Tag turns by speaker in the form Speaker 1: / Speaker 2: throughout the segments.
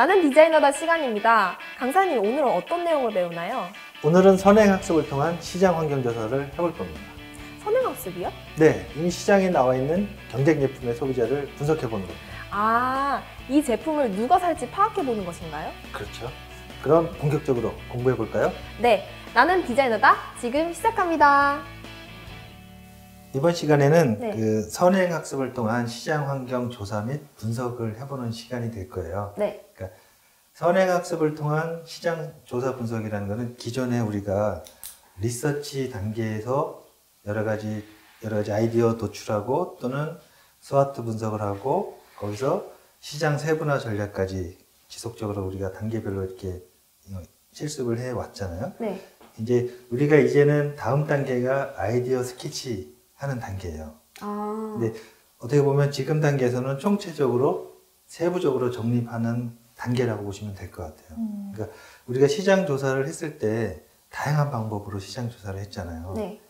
Speaker 1: 나는 디자이너다 시간입니다. 강사님, 오늘은 어떤 내용을 배우나요?
Speaker 2: 오늘은 선행학습을 통한 시장 환경 조사를 해볼 겁니다.
Speaker 1: 선행학습이요?
Speaker 2: 네, 이미 시장에 나와 있는 경쟁 제품의 소비자를 분석해 보는 겁니다.
Speaker 1: 아, 이 제품을 누가 살지 파악해 보는 것인가요?
Speaker 2: 그렇죠. 그럼 본격적으로 공부해 볼까요?
Speaker 1: 네, 나는 디자이너다. 지금 시작합니다.
Speaker 2: 이번 시간에는
Speaker 1: 네.
Speaker 2: 그 선행학습을 통한 시장 환경 조사 및 분석을 해보는 시간이 될 거예요.
Speaker 1: 네.
Speaker 2: 그러니까 선행학습을 통한 시장 조사 분석이라는 것은 기존에 우리가 리서치 단계에서 여러 가지 아이디어 도출하고 또는 스와트 분석을 하고 거기서 시장 세분화 전략까지 지속적으로 우리가 단계별로 이렇게 실습을 해 왔잖아요.
Speaker 1: 네.
Speaker 2: 우리가 이제는 다음 단계가 아이디어 스케치 하는 단계예요.
Speaker 1: 아.
Speaker 2: 근데 어떻게 보면 지금 단계에서는 총체적으로 세부적으로 정립하는 단계라고 보시면 될 것 같아요. 그러니까 우리가 시장 조사를 했을 때 다양한 방법으로 시장 조사를 했잖아요.
Speaker 1: 네.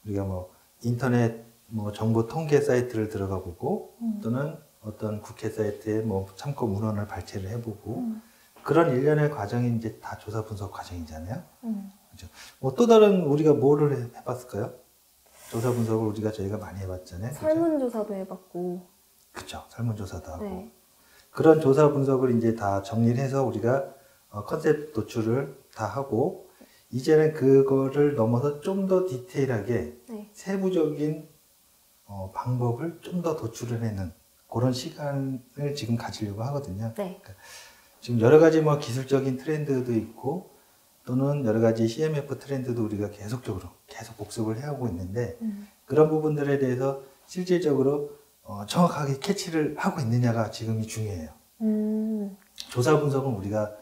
Speaker 2: 우리가 뭐 인터넷 뭐 정보 통계 사이트를 들어가 보고 또는 어떤 국회 사이트에 뭐 참고 문헌을 발췌를 해보고 그런 일련의 과정이 이제 다 조사 분석 과정이잖아요. 그렇죠? 뭐 또 다른 우리가 뭐를 해봤을까요? 조사 분석을 저희가 많이 해봤잖아요.
Speaker 1: 설문조사도 해봤고.
Speaker 2: 그렇죠. 설문조사도 하고.
Speaker 1: 네.
Speaker 2: 그런 조사 분석을 이제 다 정리를 해서 우리가 컨셉 도출을 다 하고 이제는 그거를 넘어서 좀 더 디테일하게
Speaker 1: 네.
Speaker 2: 세부적인 방법을 좀 더 도출을 해내는 그런 시간을 지금 가지려고 하거든요.
Speaker 1: 네.
Speaker 2: 그러니까 지금 여러 가지 뭐 기술적인 트렌드도 있고 또는 여러 가지 CMF 트렌드도 우리가 계속 복습을 해오고 있는데 그런 부분들에 대해서 실질적으로 정확하게 캐치를 하고 있느냐가 지금이 중요해요. 조사 분석은 우리가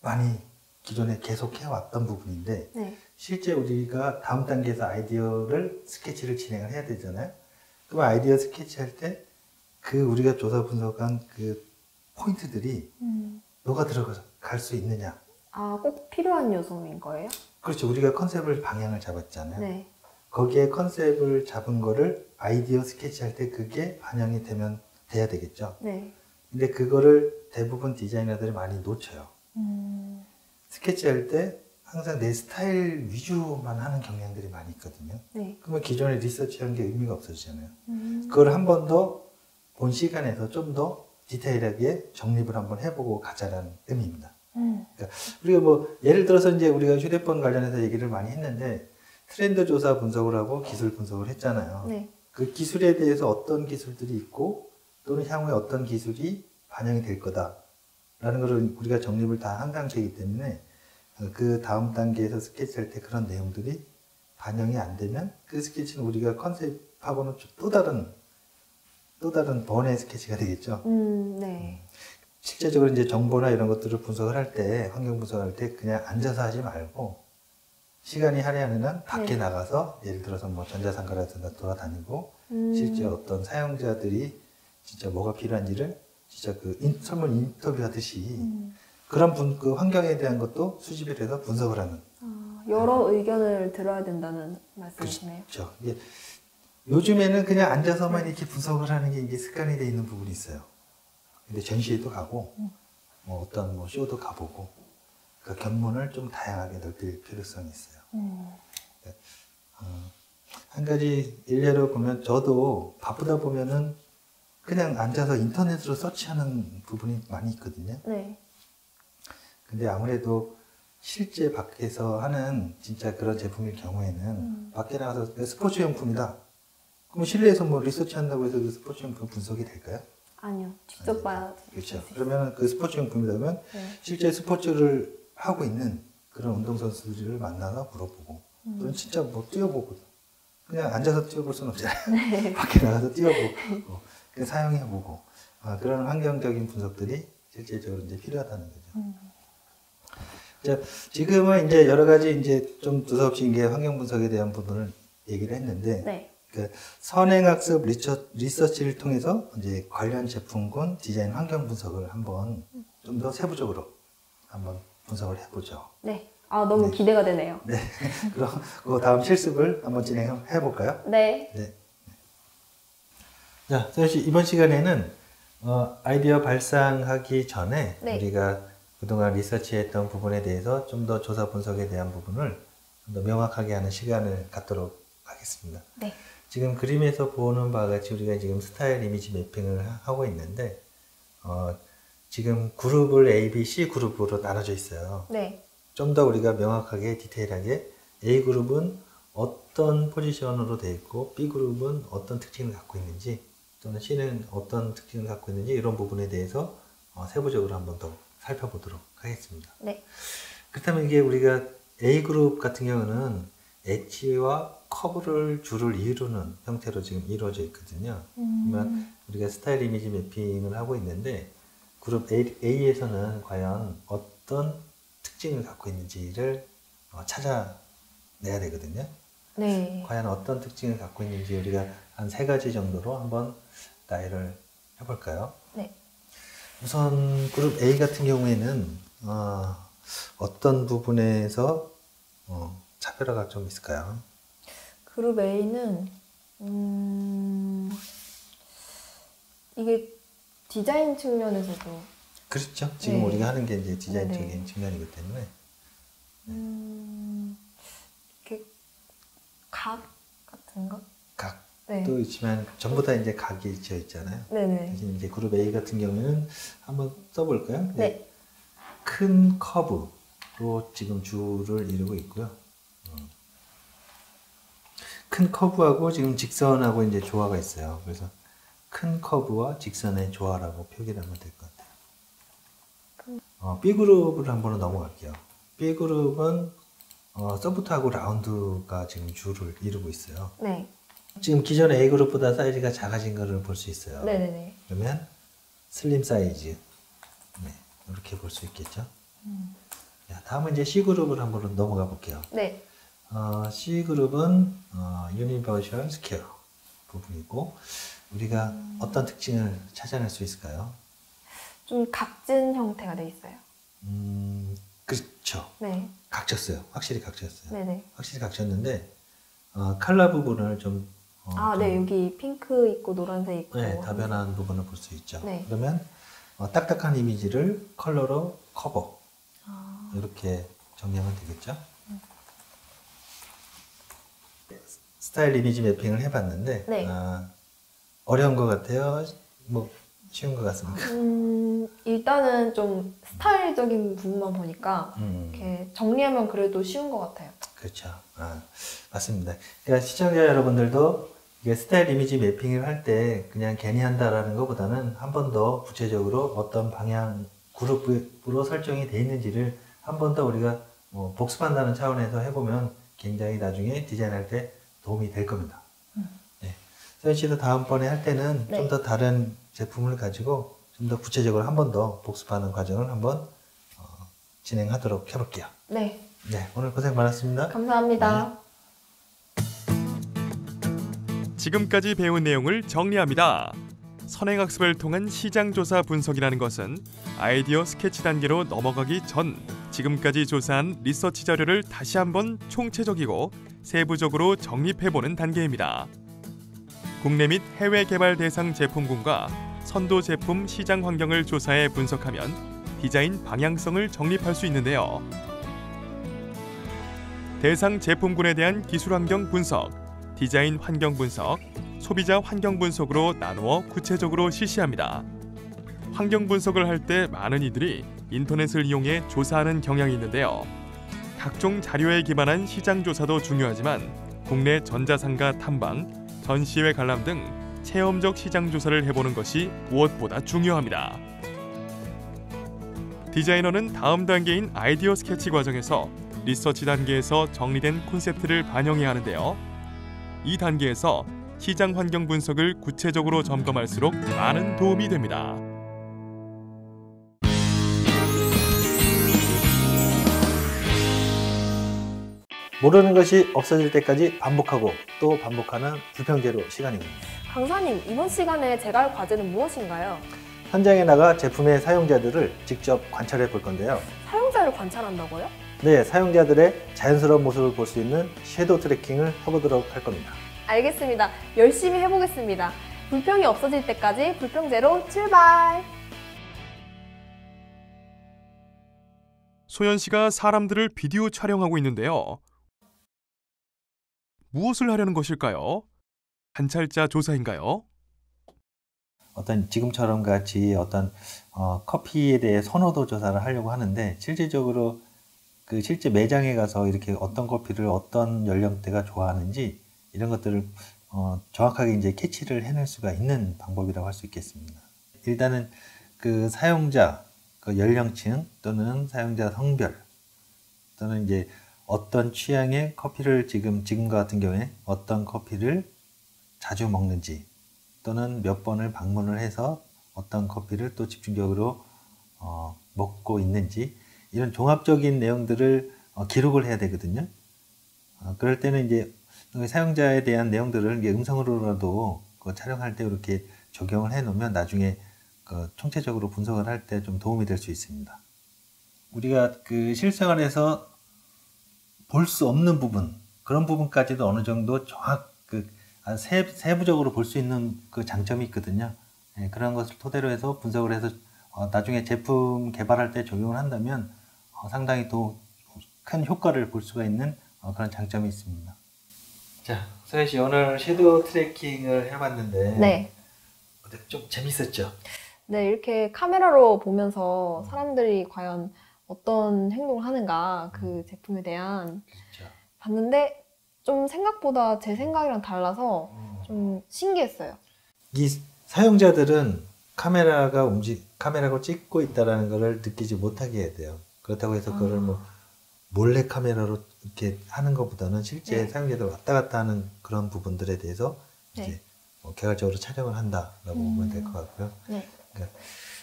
Speaker 2: 많이 기존에 계속 해왔던 부분인데
Speaker 1: 네.
Speaker 2: 실제 우리가 다음 단계에서 아이디어를 스케치를 진행을 해야 되잖아요. 그럼 아이디어 스케치할 때 그 우리가 조사 분석한 그 포인트들이 녹아 들어갈 수 있느냐.
Speaker 1: 아, 꼭 필요한 요소인 거예요?
Speaker 2: 그렇죠. 우리가 컨셉을 방향을 잡았잖아요.
Speaker 1: 네.
Speaker 2: 거기에 컨셉을 잡은 거를 아이디어 스케치할 때 그게 반영이 돼야 되겠죠.
Speaker 1: 네.
Speaker 2: 근데 그거를 대부분 디자이너들이 많이 놓쳐요. 스케치할 때 항상 내 스타일 위주만 하는 경향들이 많이 있거든요.
Speaker 1: 네.
Speaker 2: 그러면 기존에 리서치한 게 의미가 없어지잖아요. 그걸 한 번 더 본 시간에서 좀 더 디테일하게 정립을 한번 해보고 가자라는 의미입니다. 그러니까 우리가 뭐 예를 들어서 이제 우리가 휴대폰 관련해서 얘기를 많이 했는데 트렌드 조사 분석을 하고 기술 분석을 했잖아요.
Speaker 1: 네.
Speaker 2: 그 기술에 대해서 어떤 기술들이 있고 또는 향후에 어떤 기술이 반영이 될 거다라는 것을 우리가 정립을 다 한 상태이기 때문에 그 다음 단계에서 스케치할 때 그런 내용들이 반영이 안 되면 그 스케치는 우리가 컨셉하고는 또 다른 번의 스케치가 되겠죠.
Speaker 1: 네.
Speaker 2: 실제적으로 이제 정보나 이런 것들을 분석을 할 때, 환경 분석을 할 때 그냥 앉아서 하지 말고 시간이 할애하는 한 밖에
Speaker 1: 네.
Speaker 2: 나가서 예를 들어서 뭐 전자상가라든가 돌아다니고 실제 어떤 사용자들이 진짜 뭐가 필요한지를 진짜 그 설문 인터뷰 하듯이 그런 그 환경에 대한 것도 수집을 해서 분석을 하는.
Speaker 1: 여러 의견을 들어야 된다는 말씀이시네요.
Speaker 2: 그렇죠. 이게 요즘에는 그냥 앉아서만 이렇게 분석을 하는 게 이게 습관이 돼 있는 부분이 있어요. 근데 전시회도 가고, 뭐 어떤 뭐 쇼도 가보고, 그 견문을 좀 다양하게 넓힐 필요성이 있어요. 한 가지 일례로 보면 저도 바쁘다 보면은 그냥 앉아서 인터넷으로 서치하는 부분이 많이 있거든요.
Speaker 1: 네.
Speaker 2: 근데 아무래도 실제 밖에서 하는 진짜 그런 제품일 경우에는 밖에 나가서 스포츠 용품이다. 그럼 실내에서 뭐 리서치 한다고 해서 그 스포츠 용품 분석이 될까요?
Speaker 1: 아니요. 직접 봐야.
Speaker 2: 그렇죠. 그러면 그 스포츠 용품이라면
Speaker 1: 네.
Speaker 2: 실제 스포츠를 하고 있는 그런 운동선수들을 만나서 물어보고 또는 진짜 뭐 뛰어보고 그냥 앉아서 뛰어볼 수는 없잖아요.
Speaker 1: 네.
Speaker 2: 밖에 나가서 뛰어보고 그냥 사용해보고 그런 환경적인 분석들이 실질적으로 이제 필요하다는 거죠. 자, 지금은 이제 여러 가지 이제 좀 두서없이 이게 환경 분석에 대한 부분을 얘기를 했는데
Speaker 1: 네.
Speaker 2: 그 선행학습 리서치를 통해서 이제 관련 제품군 디자인 환경 분석을 한번 좀 더 세부적으로 한번 분석을 해보죠.
Speaker 1: 네. 아, 너무
Speaker 2: 네.
Speaker 1: 기대가 되네요.
Speaker 2: 네. 그럼 그 다음 실습을 한번 진행해 볼까요?
Speaker 1: 네.
Speaker 2: 네. 자, 선생님 이번 시간에는 아이디어 발상하기 전에
Speaker 1: 네.
Speaker 2: 우리가 그동안 리서치했던 부분에 대해서 좀 더 조사 분석에 대한 부분을 좀 더 명확하게 하는 시간을 갖도록 하겠습니다.
Speaker 1: 네.
Speaker 2: 지금 그림에서 보는 바와 같이 우리가 지금 스타일 이미지 매핑을 하고 있는데 지금 그룹을 A, B, C 그룹으로 나눠져 있어요.
Speaker 1: 네.
Speaker 2: 좀 더 우리가 명확하게 디테일하게 A 그룹은 어떤 포지션으로 되어 있고 B 그룹은 어떤 특징을 갖고 있는지 또는 C는 어떤 특징을 갖고 있는지 이런 부분에 대해서 세부적으로 한번 더 살펴보도록 하겠습니다.
Speaker 1: 네.
Speaker 2: 그렇다면 이게 우리가 A 그룹 같은 경우는 엣지와 커브를 줄을 이루는 형태로 지금 이루어져 있거든요. 그러면 우리가 스타일 이미지 매핑을 하고 있는데 그룹 A에서는 과연 어떤 특징을 갖고 있는지를 찾아내야 되거든요.
Speaker 1: 네.
Speaker 2: 과연 어떤 특징을 갖고 있는지 우리가 한 3가지 정도로 한번 나열을 해볼까요?
Speaker 1: 네.
Speaker 2: 우선 그룹 A 같은 경우에는 어떤 부분에서 차별화가 좀 있을까요?
Speaker 1: 그룹 A는 이게 디자인 측면에서도
Speaker 2: 그렇죠. 지금
Speaker 1: 네.
Speaker 2: 우리가 하는 게 이제 디자인적인
Speaker 1: 네.
Speaker 2: 측면이기 때문에
Speaker 1: 이렇게 각 같은 거?
Speaker 2: 각도
Speaker 1: 네.
Speaker 2: 있지만 전부 다 이제 각이 지어 있잖아요.
Speaker 1: 네네.
Speaker 2: 대신 이제 그룹 A 같은 경우에는 한번 써볼까요?
Speaker 1: 네.
Speaker 2: 큰 커브로 지금 줄을 이루고 있고요. 큰 커브하고 지금 직선하고 이제 조화가 있어요. 그래서 큰 커브와 직선의 조화라고 표기를 하면 될 것 같아요. B 그룹을 한번 넘어갈게요. B 그룹은 서부트하고 라운드가 지금 줄을 이루고 있어요.
Speaker 1: 네.
Speaker 2: 지금 기존 A 그룹보다 사이즈가 작아진 것을 볼 수 있어요.
Speaker 1: 네네네.
Speaker 2: 그러면 슬림 사이즈, 네, 이렇게 볼 수 있겠죠. 자, 다음은 이제 C 그룹을 한번 넘어가 볼게요.
Speaker 1: 네.
Speaker 2: C 그룹은 유니버셜 스퀘어 부분이고 우리가 어떤 특징을 찾아낼 수 있을까요?
Speaker 1: 좀 각진 형태가 돼 있어요.
Speaker 2: 그렇죠.
Speaker 1: 네.
Speaker 2: 각졌어요. 확실히 각졌어요.
Speaker 1: 네네.
Speaker 2: 확실히 각졌는데 컬러 부분을 좀
Speaker 1: 네. 여기 핑크 있고 노란색 있고.
Speaker 2: 네, 다변한 부분을 볼 수 있죠.
Speaker 1: 네.
Speaker 2: 그러면 딱딱한 이미지를 컬러로 커버 이렇게 정리하면 되겠죠. 스타일 이미지 매핑을 해봤는데
Speaker 1: 네.
Speaker 2: 어려운 것 같아요. 뭐 쉬운 것 같습니까?
Speaker 1: 일단은 좀 스타일적인 부분만 보니까 이렇게 정리하면 그래도 쉬운 것 같아요.
Speaker 2: 그렇죠. 맞습니다. 그러니까 시청자 여러분들도 이게 스타일 이미지 매핑을 할 때 그냥 괜히 한다라는 것보다는 한 번 더 구체적으로 어떤 방향 그룹으로 설정이 되어 있는지를 한 번 더 우리가 복습한다는 차원에서 해보면 굉장히 나중에 디자인할 때 도움이 될 겁니다. 네. 서현 씨도 다음번에 할 때는
Speaker 1: 네.
Speaker 2: 좀 더 다른 제품을 가지고 좀 더 구체적으로 한 번 더 복습하는 과정을 한번 진행하도록 해볼게요.
Speaker 1: 네.
Speaker 2: 네, 오늘 고생 많았습니다.
Speaker 1: 감사합니다.
Speaker 3: 지금까지 배운 내용을 정리합니다. 선행학습을 통한 시장조사 분석이라는 것은 아이디어 스케치 단계로 넘어가기 전 지금까지 조사한 리서치 자료를 다시 한번 총체적이고 세부적으로 정립해보는 단계입니다. 국내 및 해외 개발 대상 제품군과 선도 제품 시장 환경을 조사해 분석하면 디자인 방향성을 정립할 수 있는데요. 대상 제품군에 대한 기술 환경 분석, 디자인 환경 분석, 소비자 환경 분석으로 나누어 구체적으로 실시합니다. 환경 분석을 할 때 많은 이들이 인터넷을 이용해 조사하는 경향이 있는데요. 각종 자료에 기반한 시장 조사도 중요하지만 국내 전자상가 탐방, 전시회 관람 등 체험적 시장 조사를 해보는 것이 무엇보다 중요합니다. 디자이너는 다음 단계인 아이디어 스케치 과정에서 리서치 단계에서 정리된 콘셉트를 반영해야 하는데요. 이 단계에서 시장 환경 분석을 구체적으로 점검할수록 많은 도움이 됩니다.
Speaker 2: 모르는 것이 없어질 때까지 반복하고 또 반복하는 불평제로 시간입니다.
Speaker 1: 강사님, 이번 시간에 제가 할 과제는 무엇인가요?
Speaker 2: 현장에 나가 제품의 사용자들을 직접 관찰해 볼 건데요.
Speaker 1: 사용자를 관찰한다고요?
Speaker 2: 네, 사용자들의 자연스러운 모습을 볼 수 있는 섀도우 트래킹을 해보도록 할 겁니다.
Speaker 1: 알겠습니다. 열심히 해보겠습니다. 불평이 없어질 때까지 불평제로 출발!
Speaker 3: 소연 씨가 사람들을 비디오 촬영하고 있는데요. 무엇을 하려는 것일까요? 관찰자 조사인가요?
Speaker 2: 어떤 지금처럼 같이 어떤 커피에 대해 선호도 조사를 하려고 하는데, 실질적으로 그 실제 매장에 가서 이렇게 어떤 커피를 어떤 연령대가 좋아하는지 이런 것들을 정확하게 이제 캐치를 해낼 수가 있는 방법이라고 할 수 있겠습니다. 일단은 그 사용자 그 연령층 또는 사용자 성별 또는 이제 어떤 취향의 커피를 지금과 같은 경우에 어떤 커피를 자주 먹는지 또는 몇 번을 방문을 해서 어떤 커피를 또 집중적으로 먹고 있는지 이런 종합적인 내용들을 기록을 해야 되거든요. 그럴 때는 이제 사용자에 대한 내용들을 이제 음성으로라도 촬영할 때 이렇게 적용을 해 놓으면 나중에 총체적으로 분석을 할 때 좀 도움이 될 수 있습니다. 우리가 그 실생활에서 볼 수 없는 부분, 그런 부분까지도 어느 정도 세부적으로 볼 수 있는 그 장점이 있거든요. 예, 그런 것을 토대로 해서 분석을 해서 나중에 제품 개발할 때 적용을 한다면 상당히 또 큰 효과를 볼 수가 있는 그런 장점이 있습니다. 자, 소연 씨 오늘 섀도우 트래킹을 해봤는데
Speaker 1: 네.
Speaker 2: 좀 재밌었죠?
Speaker 1: 네, 이렇게 카메라로 보면서 사람들이 과연 어떤 행동을 하는가 그 제품에 대한
Speaker 2: 그렇죠.
Speaker 1: 봤는데 좀 생각보다 제 생각이랑 달라서 좀 신기했어요.
Speaker 2: 이 사용자들은 카메라로 찍고 있다는 것을 느끼지 못하게 해야 돼요. 그렇다고 해서 그거를 뭐 몰래 카메라로 이렇게 하는 것보다는 실제
Speaker 1: 네.
Speaker 2: 사용자들 왔다 갔다 하는 그런 부분들에 대해서
Speaker 1: 네.
Speaker 2: 이제 개괄적으로 촬영을 한다라고 보면 될 것 같고요.
Speaker 1: 네.
Speaker 2: 그러니까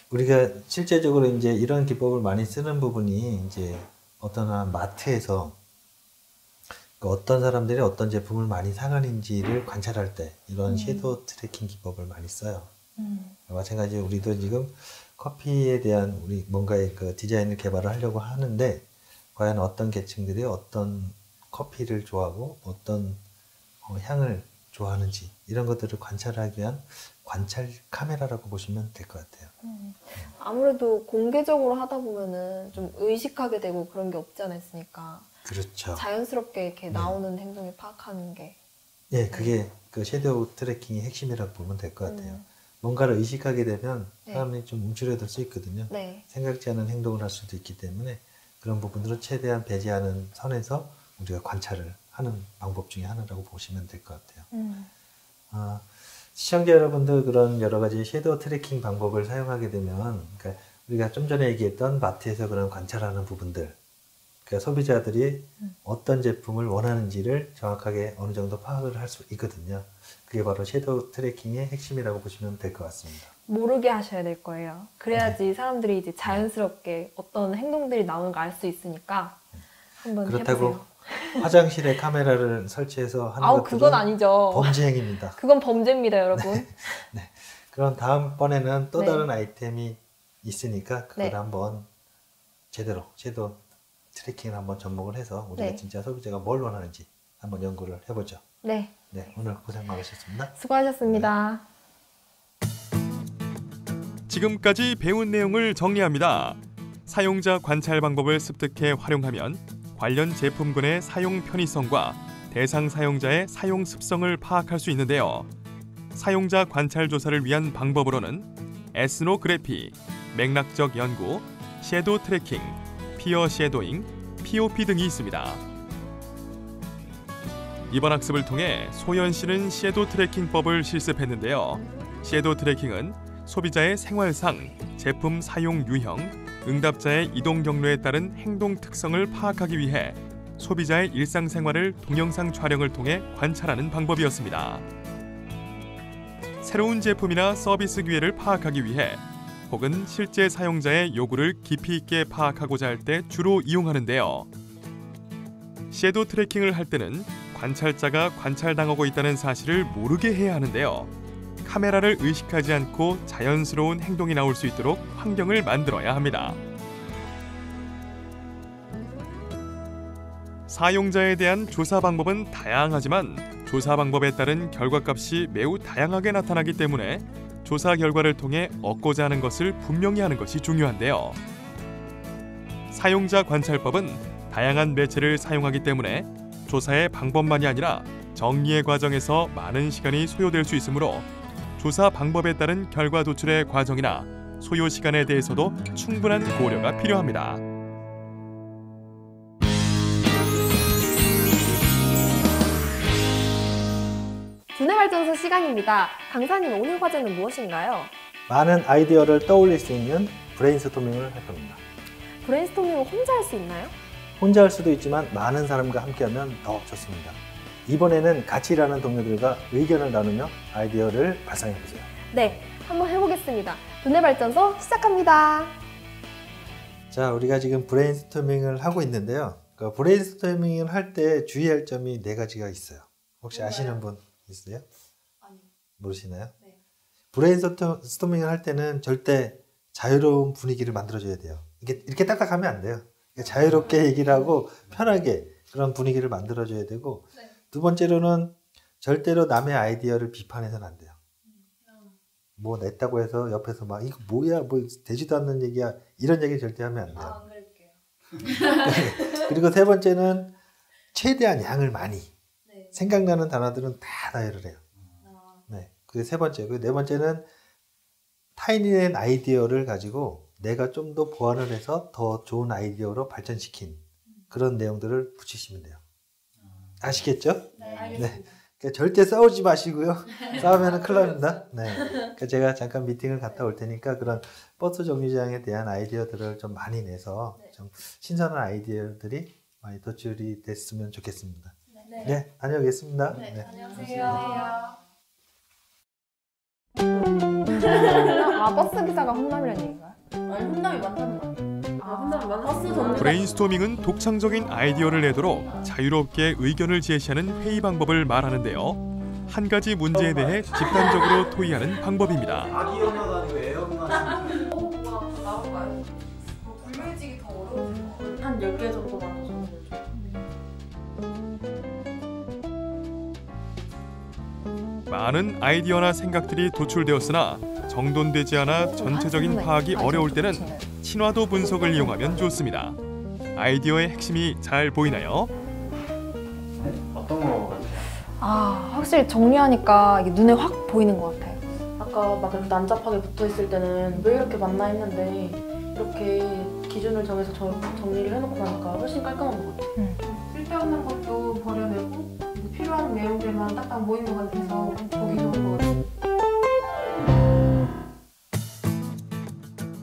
Speaker 2: 우리가 실제적으로 이제 이런 기법을 많이 쓰는 부분이 이제 어떤 마트에서 어떤 사람들이 어떤 제품을 많이 사가는지를 관찰할 때 이런 섀도우 트래킹 기법을 많이 써요. 마찬가지로 우리도 지금 커피에 대한 우리 뭔가의 그 디자인을 개발을 하려고 하는데 과연 어떤 계층들이 어떤 커피를 좋아하고 어떤 향을 좋아하는지 이런 것들을 관찰하기 위한 관찰 카메라라고 보시면 될 것 같아요.
Speaker 1: 아무래도 공개적으로 하다 보면은 좀 의식하게 되고 그런 게 없지 않아 있으니까
Speaker 2: 그렇죠.
Speaker 1: 자연스럽게 이렇게 나오는 행동을 파악하는 게
Speaker 2: 예, 그게 그 섀도우 트래킹의 핵심이라고 보면 될 것 같아요. 뭔가를 의식하게 되면 사람이 좀 움츠러들 수 있거든요.
Speaker 1: 네.
Speaker 2: 생각지 않은 행동을 할 수도 있기 때문에 그런 부분들을 최대한 배제하는 선에서 우리가 관찰을 하는 방법 중에 하나라고 보시면 될 것 같아요. 시청자 여러분들 그런 여러 가지 섀도우 트래킹 방법을 사용하게 되면 그러니까 우리가 좀 전에 얘기했던 마트에서 그런 관찰하는 부분들 그러니까 소비자들이 어떤 제품을 원하는지를 정확하게 어느 정도 파악을 할 수 있거든요. 그게 바로 섀도우 트래킹의 핵심이라고 보시면 될 것 같습니다.
Speaker 1: 모르게 하셔야 될 거예요. 그래야지 사람들이 이제 자연스럽게 어떤 행동들이 나오는 걸 알 수 있으니까 한번
Speaker 2: 그렇다고
Speaker 1: 해보세요.
Speaker 2: 화장실에 카메라를 설치해서 하는
Speaker 1: 아우
Speaker 2: 것들은
Speaker 1: 그건 아니죠.
Speaker 2: 범죄 행위입니다.
Speaker 1: 그건 범죄입니다, 여러분.
Speaker 2: 네. 그럼 다음번에는 또
Speaker 1: 네.
Speaker 2: 다른 아이템이 있으니까 그걸
Speaker 1: 네.
Speaker 2: 한번 제대로 섀도우 트래킹을 한번 접목을 해서 우리가
Speaker 1: 네.
Speaker 2: 진짜 소비자가 뭘 원하는지 한번 연구를 해보죠.
Speaker 1: 네,
Speaker 2: 네, 오늘 고생 많으셨습니다.
Speaker 1: 수고하셨습니다.
Speaker 3: 지금까지 배운 내용을 정리합니다. 사용자 관찰 방법을 습득해 활용하면 관련 제품군의 사용 편의성과 대상 사용자의 사용 습성을 파악할 수 있는데요. 사용자 관찰 조사를 위한 방법으로는 에스노그래피, 맥락적 연구, 섀도우 트래킹, 피어 섀도잉, POP 등이 있습니다. 이번 학습을 통해 소연 씨는 섀도우 트래킹법을 실습했는데요. 섀도우 트래킹은 소비자의 생활상, 제품 사용 유형, 응답자의 이동 경로에 따른 행동 특성을 파악하기 위해 소비자의 일상생활을 동영상 촬영을 통해 관찰하는 방법이었습니다. 새로운 제품이나 서비스 기회를 파악하기 위해 혹은 실제 사용자의 요구를 깊이 있게 파악하고자 할 때 주로 이용하는데요. 섀도우 트래킹을 할 때는 관찰자가 관찰당하고 있다는 사실을 모르게 해야 하는데요. 카메라를 의식하지 않고 자연스러운 행동이 나올 수 있도록 환경을 만들어야 합니다. 사용자에 대한 조사 방법은 다양하지만 조사 방법에 따른 결과값이 매우 다양하게 나타나기 때문에 조사 결과를 통해 얻고자 하는 것을 분명히 하는 것이 중요한데요. 사용자 관찰법은 다양한 매체를 사용하기 때문에 조사의 방법만이 아니라 정리의 과정에서 많은 시간이 소요될 수 있으므로 조사 방법에 따른 결과 도출의 과정이나 소요 시간에 대해서도 충분한 고려가 필요합니다.
Speaker 1: 두뇌발전소 시간입니다. 강사님, 오늘 과제는 무엇인가요?
Speaker 2: 많은 아이디어를 떠올릴 수 있는 브레인스토밍을 할 겁니다.
Speaker 1: 브레인스토밍을 혼자 할 수 있나요?
Speaker 2: 혼자 할 수도 있지만 많은 사람과 함께하면 더 좋습니다. 이번에는 같이 일하는 동료들과 의견을 나누며 아이디어를 발상해보세요.
Speaker 1: 네, 한번 해보겠습니다. 두뇌발전소 시작합니다.
Speaker 2: 자, 우리가 지금 브레인스토밍을 하고 있는데요. 그 브레인스토밍을 할 때 주의할 점이 4가지가 있어요. 혹시 아시는 분 있어요?
Speaker 4: 아니요.
Speaker 2: 모르시나요?
Speaker 4: 네.
Speaker 2: 브레인스토밍을 할 때는 절대 자유로운 분위기를 만들어줘야 돼요. 이렇게 딱딱하면 안 돼요. 자유롭게 얘기를 하고 편하게 그런 분위기를 만들어줘야 되고,
Speaker 4: 네.
Speaker 2: 두 번째로는 절대로 남의 아이디어를 비판해서는 안 돼요. 뭐 냈다고 해서 옆에서 막 이거 뭐야, 뭐 되지도 않는 얘기야, 이런 얘기 절대 하면 안 돼요.
Speaker 4: 안 그럴게요.
Speaker 2: 그리고 세 번째는 최대한 양을 많이,
Speaker 4: 네.
Speaker 2: 생각나는 단어들은 다 나열을 해요.
Speaker 4: 아,
Speaker 2: 네, 그게 세 번째. 그 네 번째는 타인의 아이디어를 가지고 내가 좀 더 보완을 해서 더 좋은 아이디어로 발전시킨 그런 내용들을 붙이시면 돼요. 아시겠죠?
Speaker 4: 네, 알겠습니다.
Speaker 2: 그러니까 절대 싸우지 마시고요. 싸우면 큰일 납니다. 네. 그러니까 제가 잠깐 미팅을 갔다 올 테니까 그런 버스 정류장에 대한 아이디어들을 좀 많이 내서
Speaker 4: 네.
Speaker 2: 좀 신선한 아이디어들이 많이 도출이 됐으면 좋겠습니다.
Speaker 4: 네.
Speaker 2: 네, 다녀오겠습니다.
Speaker 4: 네,
Speaker 2: 네.
Speaker 4: 안녕하세요.
Speaker 1: 아, 버스 기사가 혼남이라는 얘기인가요?
Speaker 4: 아니, 혼남이 많다는 거 아니에요? 혼남이 많다는 버스 정류.
Speaker 3: 브레인스토밍은 독창적인 아이디어를 내도록 자유롭게 의견을 제시하는 회의 방법을 말하는데요. 한 가지 문제에 대해 집단적으로 토의하는 방법입니다.
Speaker 5: 아기 연어가 아니고 애 연어.
Speaker 4: 뭐가 나올까요? 뭐 불면증이 더 어려워질 것 같아요. 한 10개 정도 만들어서
Speaker 3: 많은 아이디어나 생각들이 도출되었으나 정돈되지 않아 전체적인 파악이 어려울 때는 친화도 분석을 이용하면 좋습니다. 아이디어의 핵심이 잘 보이나요?
Speaker 5: 어떤 거 같아요?
Speaker 1: 아, 확실히 정리하니까 이게 눈에 확 보이는 것 같아요.
Speaker 4: 아까 막 이렇게 난잡하게 붙어 있을 때는 왜 이렇게 맞나 했는데 이렇게 기준을 정해서 정리를 해놓고 나니까 훨씬 깔끔한 것 같아요.
Speaker 6: 쓸데없는 것도 버려내고 필요한 내용들만 딱딱 모인 것 같아서 보기 좋은 것 같아요.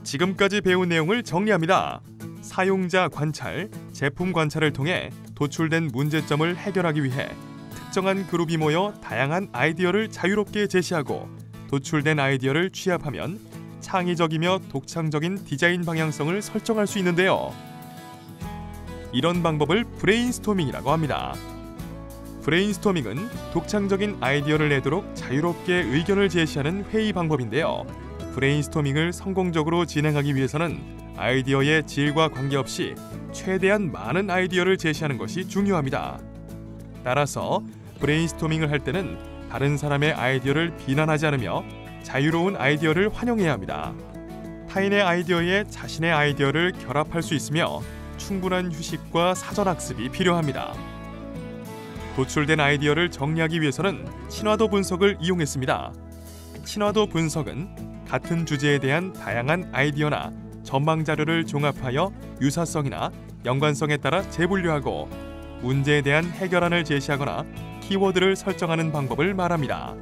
Speaker 3: 지금까지 배운 내용을 정리합니다. 사용자 관찰, 제품 관찰을 통해 도출된 문제점을 해결하기 위해 특정한 그룹이 모여 다양한 아이디어를 자유롭게 제시하고 도출된 아이디어를 취합하면 창의적이며 독창적인 디자인 방향성을 설정할 수 있는데요. 이런 방법을 브레인스토밍이라고 합니다. 브레인스토밍은 독창적인 아이디어를 내도록 자유롭게 의견을 제시하는 회의 방법인데요. 브레인스토밍을 성공적으로 진행하기 위해서는 아이디어의 질과 관계없이 최대한 많은 아이디어를 제시하는 것이 중요합니다. 따라서 브레인스토밍을 할 때는 다른 사람의 아이디어를 비난하지 않으며 자유로운 아이디어를 환영해야 합니다. 타인의 아이디어에 자신의 아이디어를 결합할 수 있으며 충분한 휴식과 사전학습이 필요합니다. 도출된 아이디어를 정리하기 위해서는 친화도 분석을 이용했습니다. 친화도 분석은 같은 주제에 대한 다양한 아이디어나 전망 자료를 종합하여 유사성이나 연관성에 따라 재분류하고 문제에 대한 해결안을 제시하거나 키워드를 설정하는 방법을 말합니다.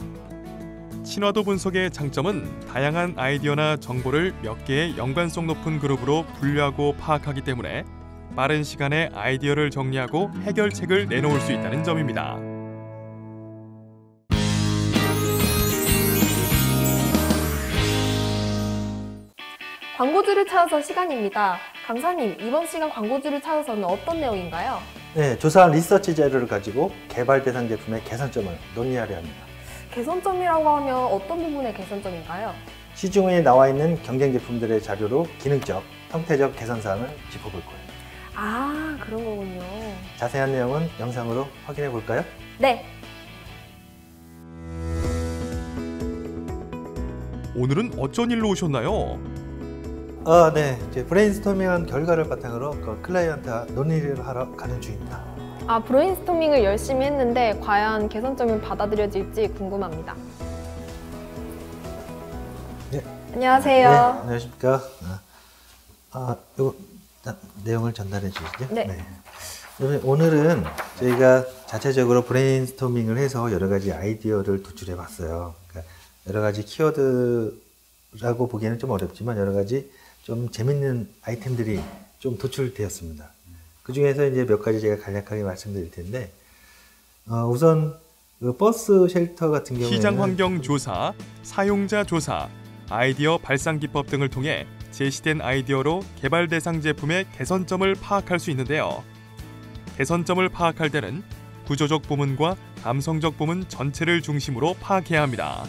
Speaker 3: 친화도 분석의 장점은 다양한 아이디어나 정보를 몇 개의 연관성 높은 그룹으로 분류하고 파악하기 때문에 빠른 시간에 아이디어를 정리하고 해결책을 내놓을 수 있다는 점입니다.
Speaker 1: 광고주를 찾아서 시간입니다. 강사님, 이번 시간 광고주를 찾아서는 어떤 내용인가요?
Speaker 2: 네, 조사한 리서치 자료를 가지고 개발 대상 제품의 개선점을 논의하려 합니다.
Speaker 1: 개선점이라고 하면 어떤 부분의 개선점인가요?
Speaker 2: 시중에 나와 있는 경쟁 제품들의 자료로 기능적, 형태적 개선 사항을 짚어볼 거예요.
Speaker 1: 아, 그런 거군요.
Speaker 2: 자세한 내용은 영상으로 확인해 볼까요?
Speaker 1: 네.
Speaker 3: 오늘은 어쩐 일로 오셨나요?
Speaker 2: 네. 이제 브레인스토밍한 결과를 바탕으로 그 클라이언트와 논의를 하러 가는 중입니다.
Speaker 1: 아, 브레인스토밍을 열심히 했는데 과연 개선점이 받아들여질지 궁금합니다.
Speaker 2: 네.
Speaker 1: 안녕하세요.
Speaker 2: 안녕하십니까. 이거 내용을 전달해 주시죠.
Speaker 1: 네.
Speaker 2: 그러면 오늘은 저희가 자체적으로 브레인스토밍을 해서 여러 가지 아이디어를 도출해 봤어요. 그러니까 여러 가지 키워드라고 보기에는 좀 어렵지만 여러 가지 좀 재밌는 아이템들이 좀 도출되었습니다. 그 중에서 이제 몇 가지 제가 간략하게 말씀드릴 텐데, 우선 그 버스 쉘터 같은 경우에는
Speaker 3: 시장 환경 조사, 사용자 조사, 아이디어 발상 기법 등을 통해 제시된 아이디어로 개발 대상 제품의 개선점을 파악할 수 있는데요. 개선점을 파악할 때는 구조적 부분과 감성적 부분 전체를 중심으로 파악해야 합니다.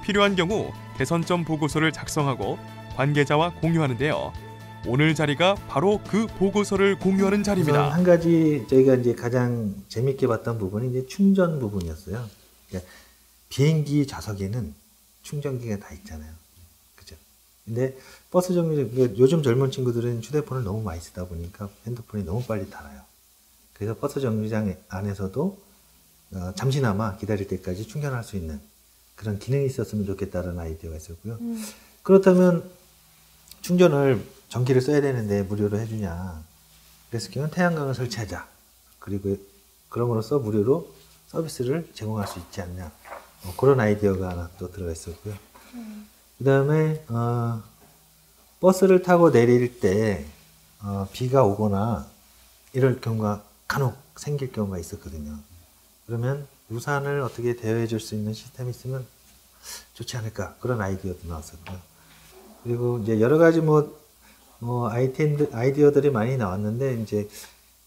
Speaker 3: 필요한 경우 개선점 보고서를 작성하고 관계자와 공유하는데요. 오늘 자리가 바로 그 보고서를 공유하는
Speaker 2: 우선
Speaker 3: 자리입니다.
Speaker 2: 한 가지 저희가 이제 가장 재밌게 봤던 부분이 이제 충전 부분이었어요. 그러니까 비행기 좌석에는 충전기가 다 있잖아요. 그죠? 근데 버스 정류, 요즘 젊은 친구들은 휴대폰을 너무 많이 쓰다 보니까 핸드폰이 너무 빨리 닳아요. 그래서 버스 정류장 안에서도 잠시나마 기다릴 때까지 충전할 수 있는 그런 기능이 있었으면 좋겠다는 아이디어가 있었고요. 그렇다면 충전을 전기를 써야 되는데 무료로 해주냐. 그래서 그러면 태양광을 설치하자. 그리고 그럼으로써 무료로 서비스를 제공할 수 있지 않냐. 그런 아이디어가 하나 또 들어가 있었고요. 그 다음에 버스를 타고 내릴 때 비가 오거나 이럴 경우가 간혹 생길 경우가 있었거든요. 그러면 우산을 어떻게 대여해 줄 수 있는 시스템이 있으면 좋지 않을까. 그런 아이디어도 나왔었고요. 그리고 이제 여러 가지 아이디어들이 많이 나왔는데, 이제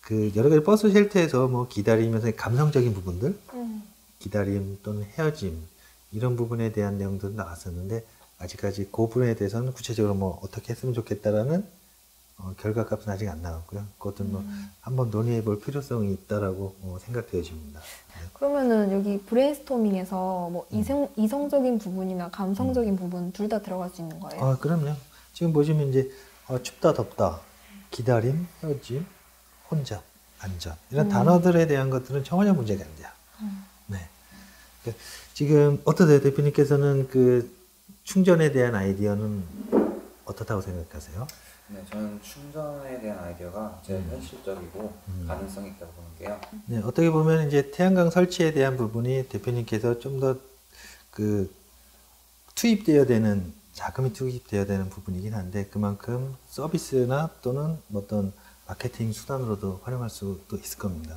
Speaker 2: 그 여러 가지 버스 쉘터에서 기다리면서 감성적인 부분들, 기다림 또는 헤어짐, 이런 부분에 대한 내용들도 나왔었는데, 아직까지 그 부분에 대해서는 구체적으로 어떻게 했으면 좋겠다라는 결과값은 아직 안 나왔고요. 그것도 한번 논의해 볼 필요성이 있다라고 생각되어집니다. 네.
Speaker 1: 그러면은 여기 브레인스토밍에서 이성적인 부분이나 감성적인 부분 둘 다 들어갈 수 있는 거예요?
Speaker 2: 그럼요. 지금 보시면 이제 춥다, 덥다, 기다림, 헤어짐, 혼잡, 안전 이런 단어들에 대한 것들은 전혀 문제가 안 돼요. 네. 그러니까 지금 어떠세요, 대표님께서는 그 충전에 대한 아이디어는 어떻다고 생각하세요?
Speaker 5: 네, 저는 충전에 대한 아이디어가 제일 현실적이고 가능성이 있다고 보는데요.
Speaker 2: 네, 어떻게 보면 이제 태양광 설치에 대한 부분이 대표님께서 좀 더 그 투입되어야 되는 자금이 투입되어야 되는 부분이긴 한데, 그만큼 서비스나 또는 어떤 마케팅 수단으로도 활용할 수도 있을 겁니다.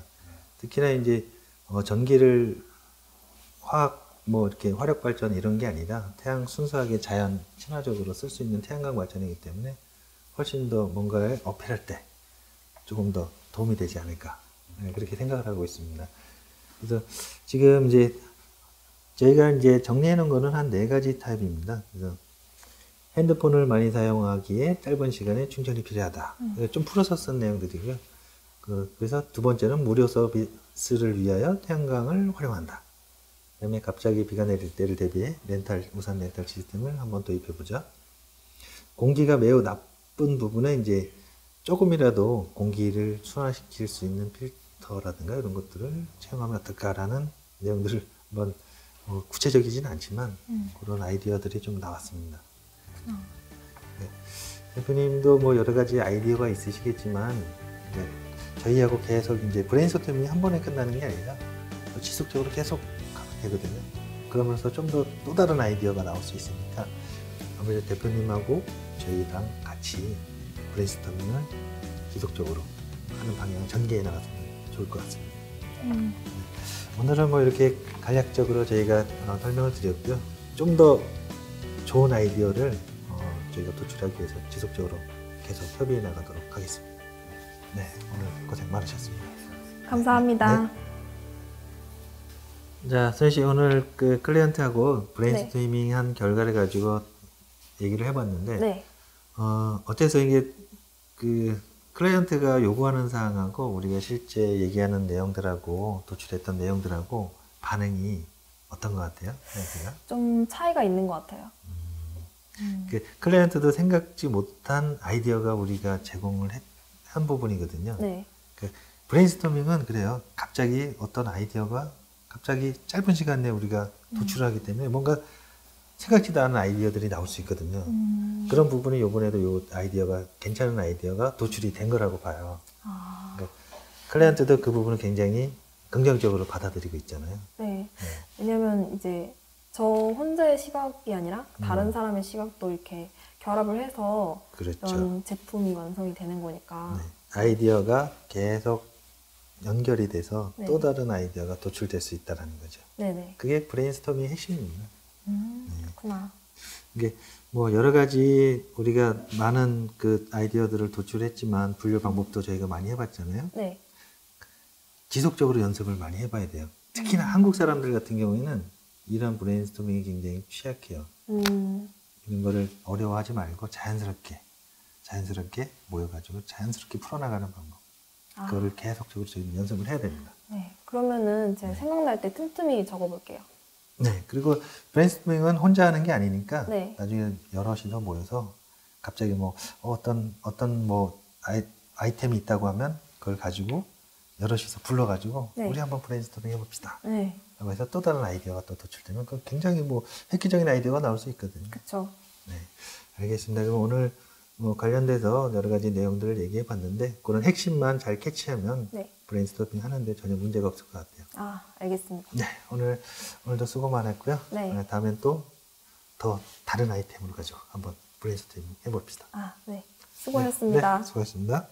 Speaker 2: 특히나 이제 전기를 이렇게 화력 발전 이런 게 아니라 순수하게 자연 친화적으로 쓸 수 있는 태양광 발전이기 때문에 훨씬 더 뭔가를 어필할 때 조금 더 도움이 되지 않을까, 그렇게 생각을 하고 있습니다. 그래서 지금 이제 저희가 이제 정리해 놓은 거는 한 4가지 타입입니다. 그래서 핸드폰을 많이 사용하기에 짧은 시간에 충전이 필요하다. 좀 풀어서 쓴 내용들이고요. 그래서 두 번째는 무료 서비스를 위하여 태양광을 활용한다. 그다음에 갑자기 비가 내릴 때를 대비해 우산 렌탈 시스템을 한번 도입해보자. 공기가 매우 나쁜 부분에 이제 조금이라도 공기를 순화시킬 수 있는 필터라든가 이런 것들을 채용하면 어떨까라는 내용들을 한번 구체적이진 않지만 그런 아이디어들이 좀 나왔습니다. 네. 대표님도 여러 가지 아이디어가 있으시겠지만 저희하고 계속 이제 브레인스토밍이 한 번에 끝나는 게 아니라 지속적으로 계속 가면 되거든요. 그러면서 좀 더 또 다른 아이디어가 나올 수 있으니까 아무래도 대표님하고 저희랑 같이 브레인스토밍을 지속적으로 하는 방향을 전개해 나가면 좋을 것 같습니다. 오늘은 이렇게 간략적으로 저희가 설명을 드렸고요. 좀 더 좋은 아이디어를 저희가 도출하기 위해서 지속적으로 계속 협의해 나가도록 하겠습니다. 네, 오늘 고생 많으셨습니다.
Speaker 1: 감사합니다.
Speaker 2: 네. 자, 선희 씨, 오늘 그 클리언트하고 브레인스토밍 한 결과를 가지고 얘기를 해봤는데,
Speaker 1: 네.
Speaker 2: 어때서 이게 그 클라이언트가 요구하는 사항하고 우리가 실제 얘기하는 내용들하고 도출했던 내용들하고 반응이 어떤 것 같아요? 클라이언트가?
Speaker 1: 좀 차이가 있는 것 같아요.
Speaker 2: 클라이언트도 생각지 못한 아이디어가 우리가 제공을 한 부분이거든요.
Speaker 1: 네.
Speaker 2: 브레인스토밍은 그래요. 갑자기 어떤 아이디어가 갑자기 짧은 시간 내에 우리가 도출하기 때문에 뭔가 생각지도 않은 아이디어들이 나올 수 있거든요. 그런 부분이 이번에도 이 아이디어가 괜찮은 아이디어가 도출이 된 거라고 봐요. 그러니까 클라이언트도 그 부분을 굉장히 긍정적으로 받아들이고 있잖아요.
Speaker 1: 네. 왜냐면 이제 저 혼자의 시각이 아니라 다른 사람의 시각도 이렇게 결합을 해서
Speaker 2: 그렇죠.
Speaker 1: 이런 제품이 완성이 되는 거니까.
Speaker 2: 네. 아이디어가 계속 연결이 돼서
Speaker 1: 네.
Speaker 2: 또 다른 아이디어가 도출될 수 있다는 거죠.
Speaker 1: 네네.
Speaker 2: 그게 브레인스토밍의 핵심입니다.
Speaker 1: 그렇구나.
Speaker 2: 이게 뭐 여러 가지 우리가 많은 그 아이디어들을 도출했지만 분류 방법도 저희가 많이 해봤잖아요.
Speaker 1: 네.
Speaker 2: 지속적으로 연습을 많이 해봐야 돼요. 특히나 한국 사람들 같은 경우에는 이런 브레인스토밍이 굉장히 취약해요. 이런 거를 어려워하지 말고 자연스럽게 모여가지고 자연스럽게 풀어나가는 방법. 그거를 계속적으로 저희는 연습을 해야 됩니다.
Speaker 1: 네. 그러면은 제가 생각날 때 틈틈이 적어볼게요.
Speaker 2: 네. 그리고 브레인스토밍은 혼자 하는 게 아니니까
Speaker 1: 네.
Speaker 2: 나중에 여럿이서 모여서 갑자기 뭐 어떤 뭐 아이템이 있다고 하면 그걸 가지고 여럿이서 불러가지고
Speaker 1: 네.
Speaker 2: 우리 한번 브레인스토밍 해봅시다.
Speaker 1: 네.
Speaker 2: 라고 해서 또 다른 아이디어가 또 도출되면 그 굉장히 뭐 획기적인 아이디어가 나올 수 있거든요.
Speaker 1: 그쵸.
Speaker 2: 네. 알겠습니다. 그럼 오늘 뭐 관련돼서 여러 가지 내용들을 얘기해 봤는데 그런 핵심만 잘 캐치하면
Speaker 1: 네.
Speaker 2: 브레인스토밍 하는데 전혀 문제가 없을 것 같아요.
Speaker 1: 알겠습니다.
Speaker 2: 네. 오늘도 수고 많았고요.
Speaker 1: 네.
Speaker 2: 다음엔 또 더 다른 아이템으로 가지고 한번 브레인스토밍 해봅시다.
Speaker 1: 네. 수고하셨습니다.
Speaker 2: 네, 수고하셨습니다.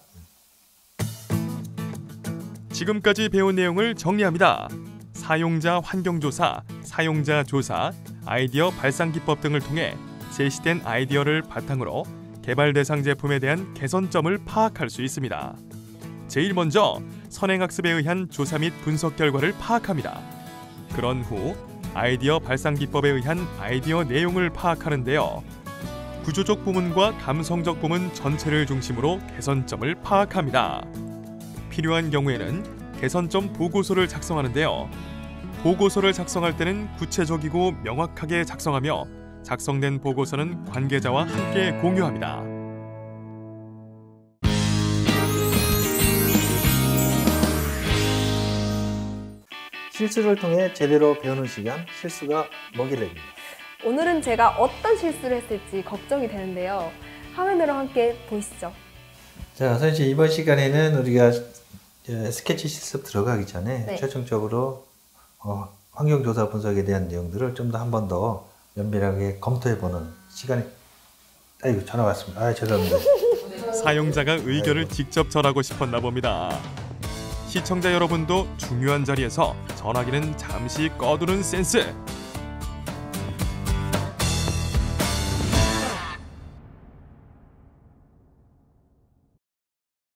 Speaker 3: 지금까지 배운 내용을 정리합니다. 사용자 환경조사, 사용자 조사, 아이디어 발상 기법 등을 통해 제시된 아이디어를 바탕으로 개발 대상 제품에 대한 개선점을 파악할 수 있습니다. 제일 먼저 선행학습에 의한 조사 및 분석 결과를 파악합니다. 그런 후 아이디어 발상 기법에 의한 아이디어 내용을 파악하는데요. 구조적 부분과 감성적 부분 전체를 중심으로 개선점을 파악합니다. 필요한 경우에는 개선점 보고서를 작성하는데요. 보고서를 작성할 때는 구체적이고 명확하게 작성하며 작성된 보고서는 관계자와 함께 공유합니다.
Speaker 2: 실수를 통해 제대로 배우는 시간, 실수가 뭐길래입니다.
Speaker 1: 오늘은 제가 어떤 실수를 했을지 걱정이 되는데요. 화면으로 함께 보시죠.
Speaker 2: 자, 선생님 이번 시간에는 우리가 스케치 실습 들어가기 전에
Speaker 1: 네.
Speaker 2: 최종적으로 환경조사 분석에 대한 내용들을 좀 더 한 번 더 면밀하게 검토해보는 시간이 아이고 전화 왔습니다. 죄송합니다.
Speaker 3: 사용자가 의견을 직접 전하고 싶었나 봅니다. 시청자 여러분도 중요한 자리에서 전화기는 잠시 꺼두는 센스